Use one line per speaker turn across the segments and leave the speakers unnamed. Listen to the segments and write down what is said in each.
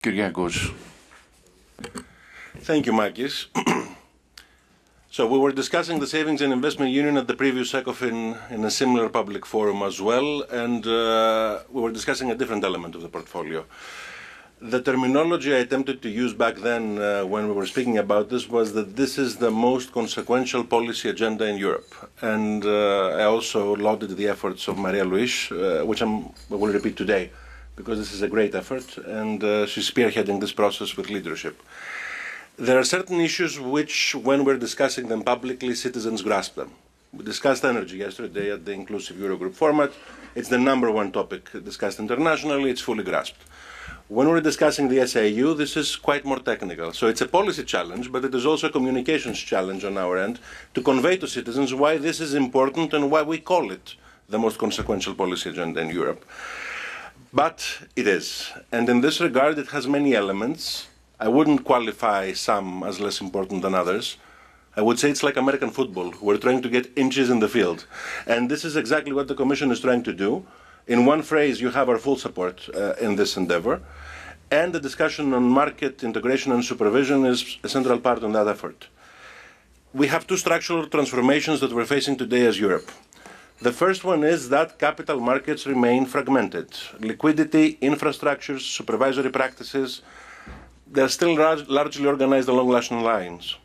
Kyriakos.
Thank you, Makis. So we were discussing the Savings and Investment Union at the previous ECOFIN in a similar public forum as well, and we were discussing a different element of the portfolio. The terminology I attempted to use back then when we were speaking about this was that this is the most consequential policy agenda in Europe. And I also lauded the efforts of Maria Luis, which I will repeat today, because this is a great effort, and she's spearheading this process with leadership. There are certain issues which, when we're discussing them publicly, citizens grasp them. We discussed energy yesterday at the Inclusive Eurogroup format. It's the number one topic discussed internationally. It's fully grasped. When we're discussing the SAU, this is quite more technical. So it's a policy challenge, but it is also a communications challenge on our end to convey to citizens why this is important and why we call it the most consequential policy agenda in Europe. But it is. And in this regard, it has many elements. I wouldn't qualify some as less important than others. I would say it's like American football. We're trying to get inches in the field. And this is exactly what the Commission is trying to do. In one phrase, you have our full support in this endeavor. And the discussion on market integration and supervision is a central part in that effort. We have two structural transformations that we're facing today as Europe. The first one is that capital markets remain fragmented. Liquidity, infrastructures, supervisory practices, they're still largely organized along national lines.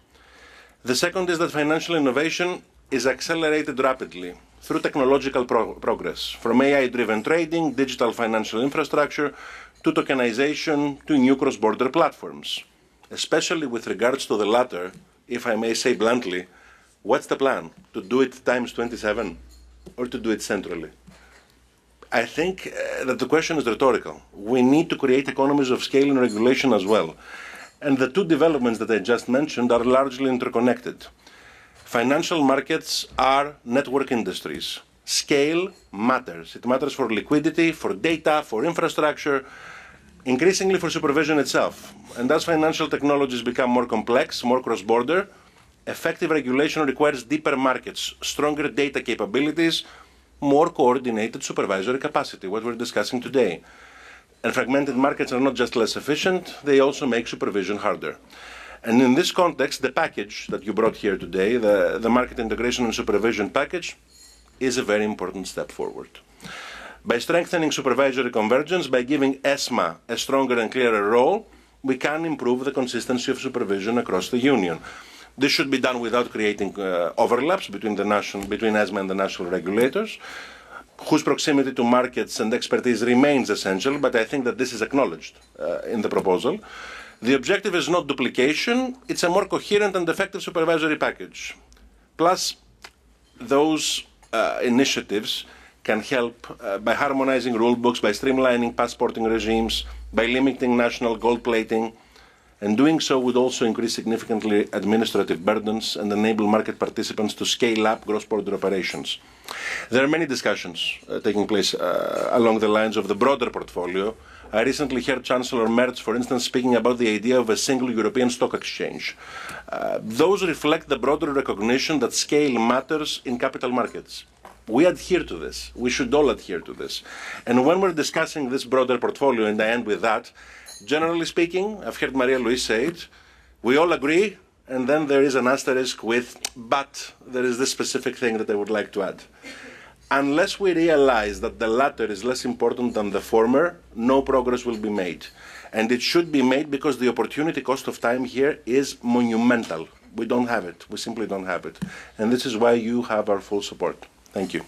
The second is that financial innovation is accelerated rapidly through technological progress, from AI-driven trading, digital financial infrastructure, to tokenization, to new cross-border platforms. Especially with regards to the latter, if I may say bluntly, what's the plan? To do it times 27 or to do it centrally? I think that the question is rhetorical. We need to create economies of scale and regulation as well. And the two developments that I just mentioned are largely interconnected. Financial markets are network industries. Scale matters. It matters for liquidity, for data, for infrastructure, increasingly for supervision itself. And as financial technologies become more complex, more cross-border, effective regulation requires deeper markets, stronger data capabilities, more coordinated supervisory capacity, what we're discussing today. And fragmented markets are not just less efficient, they also make supervision harder. And in this context, the package that you brought here today, the market integration and supervision package, is a very important step forward. By strengthening supervisory convergence, by giving ESMA a stronger and clearer role, we can improve the consistency of supervision across the Union. This should be done without creating overlaps between ESMA and the national regulators, whose proximity to markets and expertise remains essential, but I think that this is acknowledged in the proposal. The objective is not duplication, it's a more coherent and effective supervisory package. Plus, those initiatives can help by harmonizing rule books, by streamlining passporting regimes, by limiting national gold plating, and doing so would also increase significantly administrative burdens and enable market participants to scale up cross-border operations. There are many discussions taking place along the lines of the broader portfolio. I recently heard Chancellor Merz, for instance, speaking about the idea of a single European stock exchange. Those reflect the broader recognition that scale matters in capital markets. We adhere to this. We should all adhere to this. And when we're discussing this broader portfolio, and I end with that, generally speaking, I've heard Maria Luis say it, we all agree, and then there is an asterisk with, but there is this specific thing that I would like to add. Unless we realize that the latter is less important than the former, no progress will be made. And it should be made because the opportunity cost of time here is monumental. We don't have it. We simply don't have it. And this is why you have our full support. Thank you.